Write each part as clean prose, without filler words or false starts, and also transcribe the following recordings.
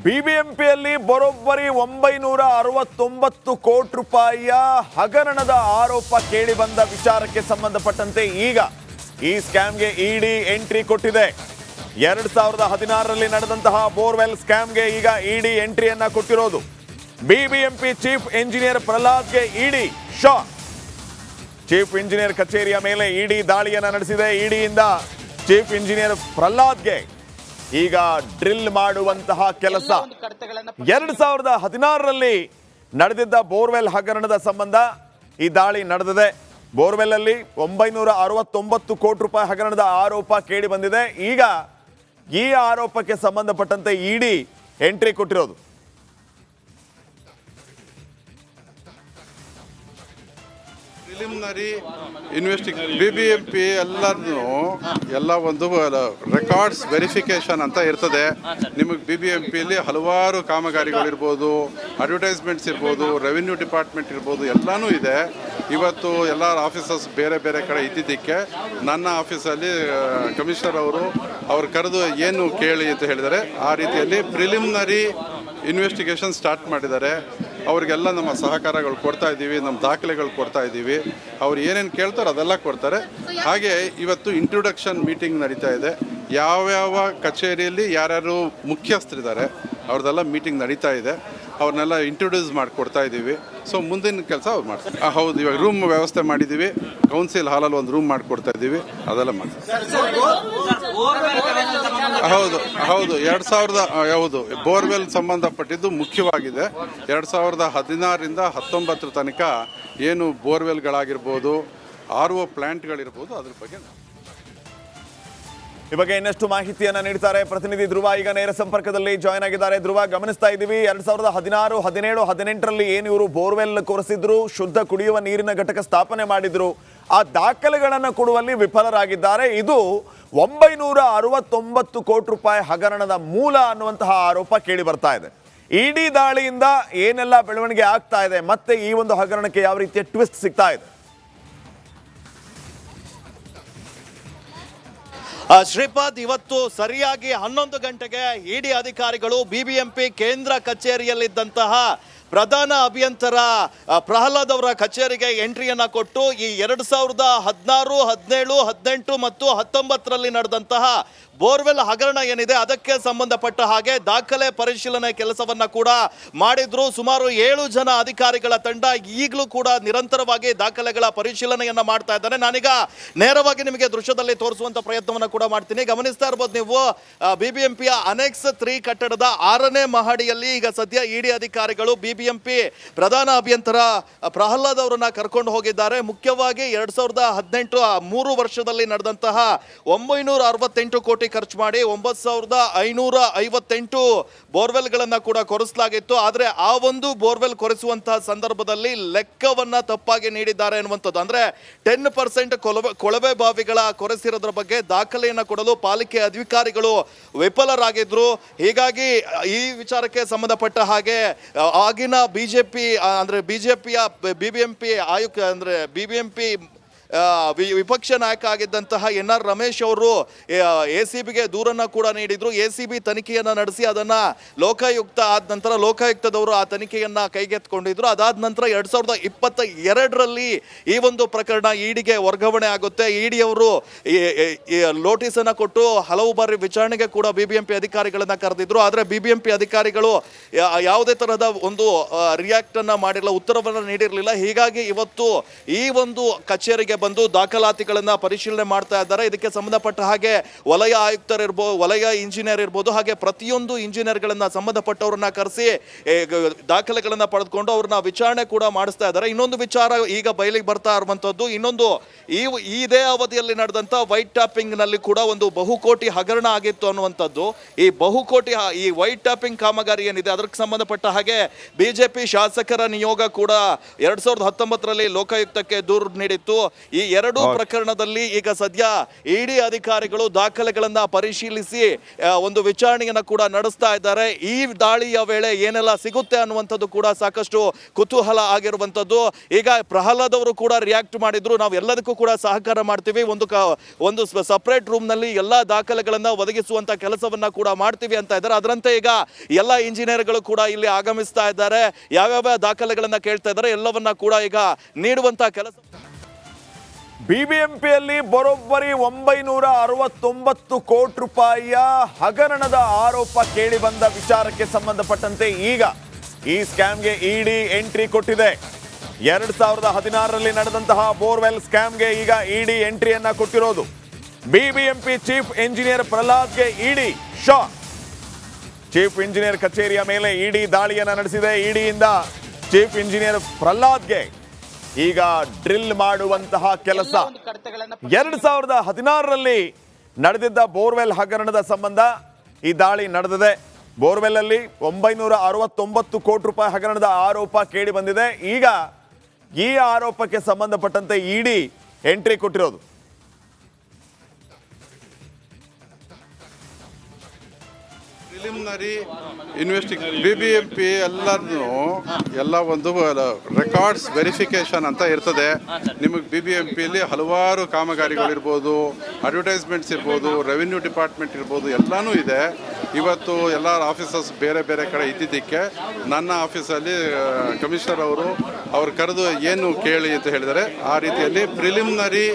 ಬಿಬಿಎಂಪಿಯಲ್ಲಿ ಬರೋಬ್ಬರಿ 969 ಕೋಟಿ ರೂಪಾಯಿಯ ಹಗರಣದ ಆರೋಪ ಕೇಳಿ ಬಂದ ವಿಚಾರಕ್ಕೆ ಸಂಬಂಧಪಟ್ಟಂತೆ ಈಗ ಈ ಸ್ಕ್ಯಾಮ್ಗೆ ಇಡಿ ಎಂಟ್ರಿ ಕೊಟ್ಟಿದೆ. 2016ರಲ್ಲಿ ನಡೆದಂತಹ ಬೋರ್ವೆಲ್ ಸ್ಕ್ಯಾಮ್ಗೆ ಈಗ ಇಡಿ ಎಂಟ್ರಿಯನ್ನ ಕೊಟ್ಟಿರೋದು. ಬಿಬಿಎಂಪಿ ಚೀಫ್ ಇಂಜಿನಿಯರ್ ಪ್ರಹ್ಲಾದ್ಗೆ ಇಡಿ ಶಾಕ್. ಚೀಫ್ ಇಂಜಿನಿಯರ್ ಕಚೇರಿಯ ಮೇಲೆ ಇಡಿ ದಾಳಿಯನ್ನ ನಡೆಸಿದೆ. ಇಡಿಯಿಂದ ಚೀಫ್ ಇಂಜಿನಿಯರ್ ಪ್ರಹ್ಲಾದ್ಗೆ ಈಗ ಡ್ರಿಲ್ ಮಾಡುವಂತಹ ಕೆಲಸ. 2016ರಲ್ಲಿ ನಡೆದಿದ್ದ ಬೋರ್ವೆಲ್ ಹಗರಣದ ಸಂಬಂಧ ಈ ದಾಳಿ ನಡೆದಿದೆ. ಬೋರ್ವೆಲ್ ಅಲ್ಲಿ 969 ಕೋಟಿ ರೂಪಾಯಿ ಹಗರಣದ ಆರೋಪ ಕೇಳಿ ಬಂದಿದೆ. ಈಗ ಈ ಆರೋಪಕ್ಕೆ ಸಂಬಂಧಪಟ್ಟಂತೆ ಇಡಿ ಎಂಟ್ರಿ ಕೊಟ್ಟಿರೋದು. ಪ್ರಿಲಿಮಿನರಿ ಬಿಬಿಎಂಪಿ ಎಲ್ಲ ಒಂದು ರೆಕಾರ್ಡ್ಸ್ ವೆರಿಫಿಕೇಶನ್ ಅಂತ ಇರ್ತದೆ. ನಿಮಗೆ ಬಿಬಿಎಂಪಿಯಲ್ಲಿ ಹಲವಾರು ಕಾಮಗಾರಿಗಳಿರ್ಬೋದು, ಅಡ್ವರ್ಟೈಸ್ಮೆಂಟ್ಸ್ ಇರ್ಬೋದು, ರೆವಿನ್ಯೂ ಡಿಪಾರ್ಟ್ಮೆಂಟ್ ಇರ್ಬೋದು, ಎಲ್ಲನೂ ಇದೆ. ಇವತ್ತು ಎಲ್ಲ ಆಫೀಸರ್ಸ್ ಬೇರೆ ಬೇರೆ ಕಡೆ ಇದ್ದಿದ್ದಕ್ಕೆ ನನ್ನ ಆಫೀಸಲ್ಲಿ ಕಮಿಷನರ್ ಅವರು ಕರೆದು ಏನು ಕೇಳಿ ಅಂತ ಹೇಳಿದ್ದಾರೆ. ಆ ರೀತಿಯಲ್ಲಿ ಪ್ರಿಲಿಮಿನರಿ ಇನ್ವೆಸ್ಟಿಗೇಷನ್ ಸ್ಟಾರ್ಟ್ ಮಾಡಿದ್ದಾರೆ. ಅವರಿಗೆಲ್ಲ ನಮ್ಮ ಸಹಕಾರಗಳು ಕೊಡ್ತಾ ಇದ್ದೀವಿ, ನಮ್ಮ ದಾಖಲೆಗಳು ಕೊಡ್ತಾ ಇದ್ದೀವಿ. ಅವ್ರು ಏನೇನು ಕೇಳ್ತಾರೋ ಅದೆಲ್ಲ ಕೊಡ್ತಾರೆ. ಹಾಗೆ ಇವತ್ತು ಇಂಟ್ರೊಡಕ್ಷನ್ ಮೀಟಿಂಗ್ ನಡೀತಾ ಇದೆ. ಯಾವ್ಯಾವ ಕಚೇರಿಯಲ್ಲಿ ಯಾರ್ಯಾರು ಮುಖ್ಯಸ್ಥರಿದ್ದಾರೆ ಅವ್ರದ್ದೆಲ್ಲ ಮೀಟಿಂಗ್ ನಡೀತಾ ಇದೆ. ಅವ್ರನ್ನೆಲ್ಲ ಇಂಟ್ರೊಡ್ಯೂಸ್ ಮಾಡಿಕೊಡ್ತಾ ಇದ್ದೀವಿ. ಸೊ ಮುಂದಿನ ಕೆಲಸ ಅವ್ರು ಮಾಡ್ತಾರೆ. ಹೌದು, ಇವಾಗ ರೂಮ್ ವ್ಯವಸ್ಥೆ ಮಾಡಿದ್ದೀವಿ. ಕೌನ್ಸಿಲ್ ಹಾಲಲ್ಲಿ ಒಂದು ರೂಮ್ ಮಾಡಿಕೊಡ್ತಾ ಇದ್ದೀವಿ. ಅದೆಲ್ಲ ಮಾಡ್ತೀವಿ. ಹೌದು 2000 ಬೋರ್ವೆಲ್ ಸಂಬಂಧಪಟ್ಟಿದ್ದು ಮುಖ್ಯವಾಗಿದೆ. 2016ರಿಂದ 19 ತನಕ ಏನು ಬೋರ್ವೆಲ್ಗಳಾಗಿರ್ಬೋದು, RO ಪ್ಲಾಂಟ್ಗಳಿರ್ಬೋದು, ಅದ್ರ ಬಗ್ಗೆ ಈ ಬಗ್ಗೆ ಇನ್ನಷ್ಟು ಮಾಹಿತಿಯನ್ನ ನೀಡ್ತಾರೆ ಪ್ರತಿನಿಧಿ ಧ್ರುವ. ಈಗ ನೇರ ಸಂಪರ್ಕದಲ್ಲಿ ಜಾಯ್ನ್ ಆಗಿದ್ದಾರೆ. ಧ್ರುವ, ಗಮನಿಸ್ತಾ ಇದ್ದೀವಿ 2016, 17, 18ರಲ್ಲಿ ಏನು ಇವರು ಬೋರ್ವೆಲ್ ಕೊರೆಸಿದ್ರು, ಶುದ್ಧ ಕುಡಿಯುವ ನೀರಿನ ಘಟಕ ಸ್ಥಾಪನೆ ಮಾಡಿದ್ರು, ಆ ದಾಖಲೆಗಳನ್ನು ಕೊಡುವಲ್ಲಿ ವಿಫಲರಾಗಿದ್ದಾರೆ. ಇದು 969 ಕೋಟಿ ರೂಪಾಯಿ ಹಗರಣದ ಮೂಲ ಅನ್ನುವಂತಹ ಆರೋಪ ಕೇಳಿ ಬರ್ತಾ ಇದೆ. ಇಡಿ ದಾಳಿಯಿಂದ ಏನೆಲ್ಲ ಬೆಳವಣಿಗೆ ಆಗ್ತಾ ಇದೆ, ಮತ್ತೆ ಈ ಒಂದು ಹಗರಣಕ್ಕೆ ಯಾವ ರೀತಿಯ ಟ್ವಿಸ್ಟ್ ಸಿಗ್ತಾ ಇದೆ? ಶ್ರೀಪಾದ್, ಇವತ್ತು ಸರಿಯಾಗಿ 11 ಗಂಟೆಗೆ ಇಡಿ ಅಧಿಕಾರಿಗಳು ಬಿಬಿಎಂಪಿ ಕೇಂದ್ರ ಕಚೇರಿಯಲ್ಲಿದ್ದಂತಹ ಪ್ರಧಾನ ಅಭಿಯಂತರ ಪ್ರಹ್ಲಾದ್ ಅವರ ಕಚೇರಿಗೆ ಎಂಟ್ರಿಯನ್ನ ಕೊಟ್ಟು ಈ 2016, 17, 18 ಮತ್ತು 19ರಲ್ಲಿ ನಡೆದಂತಹ ಬೋರ್ವೆಲ್ ಹಗರಣ ಏನಿದೆ ಅದಕ್ಕೆ ಸಂಬಂಧಪಟ್ಟ ಹಾಗೆ ದಾಖಲೆ ಪರಿಶೀಲನೆ ಕೆಲಸವನ್ನ ಕೂಡ ಮಾಡಿದ್ರು. ಸುಮಾರು 7 ಜನ ಅಧಿಕಾರಿಗಳ ತಂಡ ಈಗಲೂ ಕೂಡ ನಿರಂತರವಾಗಿ ದಾಖಲೆಗಳ ಪರಿಶೀಲನೆಯನ್ನ ಮಾಡ್ತಾ ಇದ್ದಾರೆ. ನಾನೀಗ ನೇರವಾಗಿ ನಿಮಗೆ ದೃಶ್ಯದಲ್ಲಿ ತೋರಿಸುವಂತ ಪ್ರಯತ್ನವನ್ನ ಕೂಡ ಮಾಡ್ತೀನಿ. ಗಮನಿಸ್ತಾ ಇರಬಹುದು ನೀವು, ಬಿಬಿಎಂಪಿಯ ಅನೆಕ್ಸ್ 3 ಕಟ್ಟಡದ 6ನೇ ಮಹಡಿಯಲ್ಲಿ ಈಗ ಸದ್ಯ ಇಡಿ ಅಧಿಕಾರಿಗಳು ಬಿಬಿಎಂಪಿ ಪ್ರಧಾನ ಅಭಿಯಂತರ ಪ್ರಹ್ಲಾದ್ ಅವರನ್ನ ಕರ್ಕೊಂಡು ಹೋಗಿದ್ದಾರೆ. ಮುಖ್ಯವಾಗಿ 2018 3 ವರ್ಷದಲ್ಲಿ ನಡೆದಂತಹ 968 ಕೋಟಿ ಖರ್ಚು ಮಾಡಿ 9558 ಬೋರ್ವೆಲ್ಗಳನ್ನ ಕೂಡ ಕೊರೆಸಲಾಗಿತ್ತು. ಆದರೆ ಆ ಒಂದು ಬೋರ್ವೆಲ್ ಕೊರೆಸುವಂತಹ ಸಂದರ್ಭದಲ್ಲಿ ಲೆಕ್ಕವನ್ನ ತಪ್ಪಾಗಿ ನೀಡಿದ್ದಾರೆ ಎನ್ನುವಂಥದ್ದು. ಅಂದ್ರೆ 10% ಕೊಳವೆ ಬಾವಿಗಳ ಕೊರೆಸಿರೋದ್ರ ಬಗ್ಗೆ ದಾಖಲೆಯನ್ನ ಕೊಡಲು ಪಾಲಿಕೆ ಅಧಿಕಾರಿಗಳು ವಿಫಲರಾಗಿದ್ರು. ಹೀಗಾಗಿ ಈ ವಿಚಾರಕ್ಕೆ ಸಂಬಂಧಪಟ್ಟ ಹಾಗೆ ಆಗಿನ ಬಿಜೆಪಿಯ ಬಿಬಿಎಂಪಿ ಆಯುಕ್ತ ಅಂದ್ರೆ ಬಿಬಿಎಂಪಿ ವಿಪಕ್ಷ ನಾಯಕ ಆಗಿದ್ದಂತಹ NR ರಮೇಶ್ ಅವರು ACBಗೆ ದೂರನ್ನ ಕೂಡ ನೀಡಿದ್ರು. ACB ತನಿಖೆಯನ್ನ ನಡೆಸಿ ಅದನ್ನ ಲೋಕಾಯುಕ್ತ ಆದ ನಂತರ ಲೋಕಾಯುಕ್ತದವರು ಆ ತನಿಖೆಯನ್ನ ಕೈಗೆತ್ತಿಕೊಂಡಿದ್ರು. ಅದಾದ ನಂತರ 2022ರಲ್ಲಿ ಈ ಒಂದು ಪ್ರಕರಣ ಇಡಿಗೆ ವರ್ಗಾವಣೆ ಆಗುತ್ತೆ. ಇಡಿ ಅವರು ನೋಟಿಸ್ ಅನ್ನ ಕೊಟ್ಟು ಹಲವು ಬಾರಿ ವಿಚಾರಣೆಗೆ ಕೂಡ ಬಿಬಿಎಂಪಿ ಅಧಿಕಾರಿಗಳನ್ನ ಕರೆದಿದ್ರು. ಆದ್ರೆ ಬಿಬಿಎಂಪಿ ಅಧಿಕಾರಿಗಳು ಯಾವುದೇ ತರಹದ ಒಂದು ರಿಯಾಕ್ಟ್ ಅನ್ನ ಮಾಡಿರಲಿಲ್ಲ, ಉತ್ತರವನ್ನ ನೀಡಿರಲಿಲ್ಲ. ಹೀಗಾಗಿ ಇವತ್ತು ಈ ಒಂದು ಕಚೇರಿಗೆ ಬಂದು ದಾಖಲಾತಿಗಳನ್ನ ಪರಿಶೀಲನೆ ಮಾಡ್ತಾ ಇದ್ದಾರೆ. ಇದಕ್ಕೆ ಸಂಬಂಧಪಟ್ಟ ಹಾಗೆ ವಲಯ ಆಯುಕ್ತರಿರ್ಬೋದು, ವಲಯ ಇಂಜಿನಿಯರ್ ಇರ್ಬೋದು, ಹಾಗೆ ಪ್ರತಿಯೊಂದು ಇಂಜಿನಿಯರ್ಗಳನ್ನ ಸಂಬಂಧಪಟ್ಟವ್ರನ್ನ ಕರೆಸಿ ದಾಖಲೆಗಳನ್ನ ಪಡೆದುಕೊಂಡು ಅವ್ರನ್ನ ವಿಚಾರಣೆ ಕೂಡ ಮಾಡಿಸ್ತಾ ಇದ್ದಾರೆ. ಇನ್ನೊಂದು ವಿಚಾರ ಈಗ ಬಯಲಿಗೆ ಬರ್ತಾ ಇರುವಂತದ್ದು, ಇನ್ನೊಂದು ಇದೇ ಅವಧಿಯಲ್ಲಿ ನಡೆದಂತ ವೈಟ್ ಟ್ಯಾಪಿಂಗ್ ನಲ್ಲಿ ಕೂಡ ಒಂದು ಬಹುಕೋಟಿ ಹಗರಣ ಆಗಿತ್ತು ಅನ್ನುವಂಥದ್ದು. ಈ ವೈಟ್ ಟ್ಯಾಪಿಂಗ್ ಕಾಮಗಾರಿ ಏನಿದೆ ಅದಕ್ಕೆ ಸಂಬಂಧಪಟ್ಟ ಹಾಗೆ ಬಿಜೆಪಿ ಶಾಸಕರ ನಿಯೋಗ ಕೂಡ 2019ರಲ್ಲಿ ಲೋಕಾಯುಕ್ತಕ್ಕೆ ದೂರು ನೀಡಿತ್ತು. ಈ ಎರಡೂ ಪ್ರಕರಣದಲ್ಲಿ ಈಗ ಸದ್ಯ ಇಡಿ ಅಧಿಕಾರಿಗಳು ದಾಖಲೆಗಳನ್ನ ಪರಿಶೀಲಿಸಿ ಒಂದು ವಿಚಾರಣೆಯನ್ನ ಕೂಡ ನಡೆಸ್ತಾ ಇದ್ದಾರೆ. ಈ ದಾಳಿಯ ವೇಳೆ ಏನೆಲ್ಲ ಸಿಗುತ್ತೆ ಅನ್ನುವಂಥದ್ದು ಕೂಡ ಸಾಕಷ್ಟು ಕುತೂಹಲ ಆಗಿರುವಂಥದ್ದು. ಈಗ ಪ್ರಹ್ಲಾದ್ ಅವರು ಕೂಡ ರಿಯಾಕ್ಟ್ ಮಾಡಿದ್ರು, ನಾವು ಎಲ್ಲದಕ್ಕೂ ಕೂಡ ಸಹಕಾರ ಮಾಡ್ತೀವಿ, ಒಂದು ಸಪರೇಟ್ ರೂಮ್ ನಲ್ಲಿ ಎಲ್ಲಾ ದಾಖಲೆಗಳನ್ನ ಒದಗಿಸುವಂತ ಕೆಲಸವನ್ನ ಕೂಡ ಮಾಡ್ತೀವಿ ಅಂತ ಇದ್ದಾರೆ. ಅದರಂತೆ ಈಗ ಎಲ್ಲ ಇಂಜಿನಿಯರ್ಗಳು ಕೂಡ ಇಲ್ಲಿ ಆಗಮಿಸ್ತಾ ಇದ್ದಾರೆ, ಯಾವ್ಯಾವ ದಾಖಲೆಗಳನ್ನ ಕೇಳ್ತಾ ಇದ್ದಾರೆ ಎಲ್ಲವನ್ನ ಕೂಡ ಈಗ ನೀಡುವಂತ ಕೆಲಸ. ಬಿಬಿಎಂಪಿಯಲ್ಲಿ ಬರೋಬ್ಬರಿ 969 ಕೋಟಿ ರೂಪಾಯಿಯ ಹಗರಣದ ಆರೋಪ ಕೇಳಿ ಬಂದ ವಿಚಾರಕ್ಕೆ ಸಂಬಂಧಪಟ್ಟಂತೆ ಈಗ ಈ ಸ್ಕ್ಯಾಮ್ಗೆ ಇಡಿ ಎಂಟ್ರಿ ಕೊಟ್ಟಿದೆ. 2016ರಲ್ಲಿ ನಡೆದಂತಹ ಬೋರ್ವೆಲ್ ಸ್ಕ್ಯಾಮ್ಗೆ ಈಗ ಇಡಿ ಎಂಟ್ರಿಯನ್ನ ಕೊಟ್ಟಿರೋದು. ಬಿಬಿಎಂಪಿ ಚೀಫ್ ಇಂಜಿನಿಯರ್ ಪ್ರಹ್ಲಾದ್ಗೆ ಇಡಿ ಶಾಕ್. ಚೀಫ್ ಇಂಜಿನಿಯರ್ ಕಚೇರಿಯ ಮೇಲೆ ಇಡಿ ದಾಳಿಯನ್ನ ನಡೆಸಿದೆ. ಇಡಿಯಿಂದ ಚೀಫ್ ಇಂಜಿನಿಯರ್ ಪ್ರಹ್ಲಾದ್ಗೆ ಈಗ ಡ್ರಿಲ್ ಮಾಡುವಂತಹ ಕೆಲಸ. 2016ರಲ್ಲಿ ನಡೆದಿದ್ದ ಬೋರ್ವೆಲ್ ಹಗರಣದ ಸಂಬಂಧ ಈ ದಾಳಿ ನಡೆದಿದೆ. ಬೋರ್ವೆಲ್ ಅಲ್ಲಿ 969 ಕೋಟಿ ರೂಪಾಯಿ ಹಗರಣದ ಆರೋಪ ಕೇಳಿ ಬಂದಿದೆ. ಈಗ ಈ ಆರೋಪಕ್ಕೆ ಸಂಬಂಧಪಟ್ಟಂತೆ ಇಡಿ ಎಂಟ್ರಿ ಕೊಟ್ಟಿರೋದು. ಪ್ರಿಲಿಮಿನರಿ ಬಿಬಿಎಂಪಿ ಎಲ್ಲ ಒಂದು ರೆಕಾರ್ಡ್ಸ್ ವೆರಿಫಿಕೇಶನ್ ಅಂತ ಇರ್ತದೆ. ನಿಮಗೆ ಬಿಬಿಎಂಪಿಯಲ್ಲಿ ಹಲವಾರು ಕಾಮಗಾರಿಗಳಿರ್ಬೋದು, ಅಡ್ವರ್ಟೈಸ್ಮೆಂಟ್ಸ್ ಇರ್ಬೋದು, ರೆವಿನ್ಯೂ ಡಿಪಾರ್ಟ್ಮೆಂಟ್ ಇರ್ಬೋದು, ಎಲ್ಲನೂ ಇದೆ. ಇವತ್ತು ಎಲ್ಲ ಆಫೀಸರ್ಸ್ ಬೇರೆ ಬೇರೆ ಕಡೆ ಇದ್ದಿದ್ದಕ್ಕೆ ನನ್ನ ಆಫೀಸಲ್ಲಿ ಕಮಿಷನರ್ ಅವ್ರು ಕರೆದು ಏನು ಕೇಳಿ ಅಂತ ಹೇಳಿದ್ದಾರೆ. ಆ ರೀತಿಯಲ್ಲಿ ಪ್ರಿಲಿಮಿನರಿ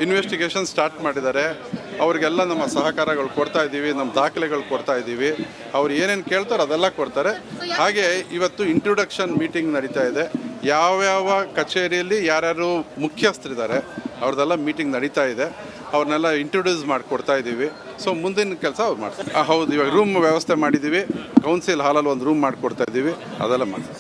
ಇನ್ವೆಸ್ಟಿಗೇಷನ್ ಸ್ಟಾರ್ಟ್ ಮಾಡಿದ್ದಾರೆ. ಅವರಿಗೆಲ್ಲ ನಮ್ಮ ಸಹಕಾರಗಳು ಕೊಡ್ತಾ ಇದ್ದೀವಿ, ನಮ್ಮ ದಾಖಲೆಗಳು ಕೊಡ್ತಾ ಇದ್ದೀವಿ. ಅವ್ರು ಏನೇನು ಕೇಳ್ತಾರೋ ಅದೆಲ್ಲ ಕೊಡ್ತಾರೆ. ಹಾಗೆ ಇವತ್ತು ಇಂಟ್ರೊಡಕ್ಷನ್ ಮೀಟಿಂಗ್ ನಡೀತಾ ಇದೆ. ಯಾವ್ಯಾವ ಕಚೇರಿಯಲ್ಲಿ ಯಾರ್ಯಾರು ಮುಖ್ಯಸ್ಥರಿದ್ದಾರೆ ಅವ್ರದ್ದೆಲ್ಲ ಮೀಟಿಂಗ್ ನಡೀತಾ ಇದೆ. ಅವ್ರನ್ನೆಲ್ಲ ಇಂಟ್ರೊಡ್ಯೂಸ್ ಮಾಡಿಕೊಡ್ತಾ ಇದ್ದೀವಿ. ಸೊ ಮುಂದಿನ ಕೆಲಸ ಅವ್ರು ಮಾಡ್ತಾರೆ. ಹೌದು, ಇವಾಗ ರೂಮ್ ವ್ಯವಸ್ಥೆ ಮಾಡಿದ್ದೀವಿ. ಕೌನ್ಸಿಲ್ ಹಾಲಲ್ಲಿ ಒಂದು ರೂಮ್ ಮಾಡಿಕೊಡ್ತಾ ಇದ್ದೀವಿ, ಅದೆಲ್ಲ ಮಾಡ್ತೀವಿ.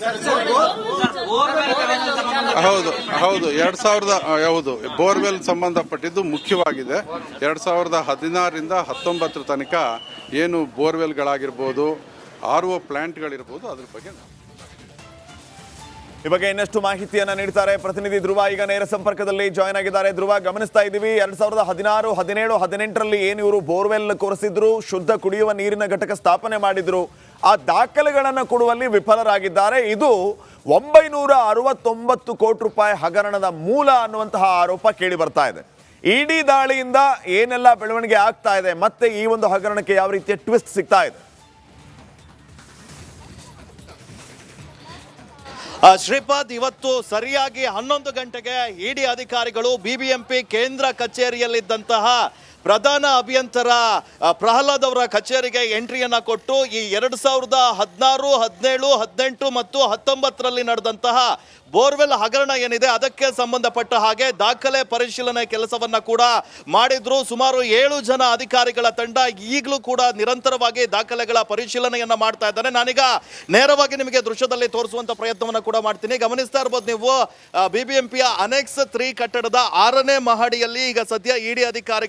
ಹೌದು 2000 ಬೋರ್ವೆಲ್ ಸಂಬಂಧಪಟ್ಟಿದ್ದು ಮುಖ್ಯವಾಗಿದೆ. 2016ರಿಂದ 19 ತನಕ ಏನು ಬೋರ್ವೆಲ್ಗಳಾಗಿರ್ಬೋದು, RO ಪ್ಲಾಂಟ್ಗಳಿರ್ಬೋದು, ಅದ್ರ ಬಗ್ಗೆ ಈ ಬಗ್ಗೆ ಇನ್ನಷ್ಟು ಮಾಹಿತಿಯನ್ನ ನೀಡ್ತಾರೆ ಪ್ರತಿನಿಧಿ ಧ್ರುವ. ಈಗ ನೇರ ಸಂಪರ್ಕದಲ್ಲಿ ಜಾಯ್ನ್ ಆಗಿದ್ದಾರೆ. ಧ್ರುವ, ಗಮನಿಸ್ತಾ ಇದ್ದೀವಿ 2016, 17, 18ರಲ್ಲಿ ಏನು ಇವರು ಬೋರ್ವೆಲ್ ಕೊರೆಸಿದ್ರು, ಶುದ್ಧ ಕುಡಿಯುವ ನೀರಿನ ಘಟಕ ಸ್ಥಾಪನೆ ಮಾಡಿದ್ರು, ಆ ದಾಖಲೆಗಳನ್ನು ಕೊಡುವಲ್ಲಿ ವಿಫಲರಾಗಿದ್ದಾರೆ. ಇದು 969 ಕೋಟಿ ರೂಪಾಯಿ ಹಗರಣದ ಮೂಲ ಅನ್ನುವಂತಹ ಆರೋಪ ಕೇಳಿ ಬರ್ತಾ ಇದೆ. ಇಡಿ ದಾಳಿಯಿಂದ ಏನೆಲ್ಲ ಬೆಳವಣಿಗೆ ಆಗ್ತಾ ಇದೆ, ಮತ್ತೆ ಈ ಒಂದು ಹಗರಣಕ್ಕೆ ಯಾವ ರೀತಿಯ ಟ್ವಿಸ್ಟ್ ಸಿಗ್ತಾ ಇದೆ? ಶ್ರೀಪಾದ್, ಇವತ್ತು ಸರಿಯಾಗಿ 11 ಗಂಟೆಗೆ ಇಡಿ ಅಧಿಕಾರಿಗಳು ಬಿಬಿಎಂಪಿ ಕೇಂದ್ರ ಕಚೇರಿಯಲ್ಲಿದ್ದಂತಹ ಪ್ರಧಾನ ಅಭಿಯಂತರ ಪ್ರಹ್ಲಾದ್ ಅವರ ಕಚೇರಿಗೆ ಎಂಟ್ರಿಯನ್ನ ಕೊಟ್ಟು ಈ 2016, 17, 18 ಮತ್ತು 19ರಲ್ಲಿ ನಡೆದಂತಹ ಬೋರ್ವೆಲ್ ಹಗರಣ ಏನಿದೆ ಅದಕ್ಕೆ ಸಂಬಂಧಪಟ್ಟ ಹಾಗೆ ದಾಖಲೆ ಪರಿಶೀಲನೆ ಕೆಲಸವನ್ನ ಕೂಡ ಮಾಡಿದ್ರು. ಸುಮಾರು 7 ಜನ ಅಧಿಕಾರಿಗಳ ತಂಡ ಈಗಲೂ ಕೂಡ ನಿರಂತರವಾಗಿ ದಾಖಲೆಗಳ ಪರಿಶೀಲನೆಯನ್ನ ಮಾಡ್ತಾ ಇದ್ದಾರೆ. ನಾನೀಗ ನೇರವಾಗಿ ನಿಮಗೆ ದೃಶ್ಯದಲ್ಲಿ ತೋರಿಸುವಂತ ಪ್ರಯತ್ನವನ್ನ ಕೂಡ ಮಾಡ್ತೀನಿ. ಗಮನಿಸ್ತಾ ಇರಬಹುದು ನೀವು, ಬಿಬಿಎಂಪಿಯ ಅನೆಕ್ಸ್ 3 ಕಟ್ಟಡದ 6ನೇ ಮಹಡಿಯಲ್ಲಿ ಈಗ ಸದ್ಯ ಇಡಿ ಅಧಿಕಾರಿಗಳು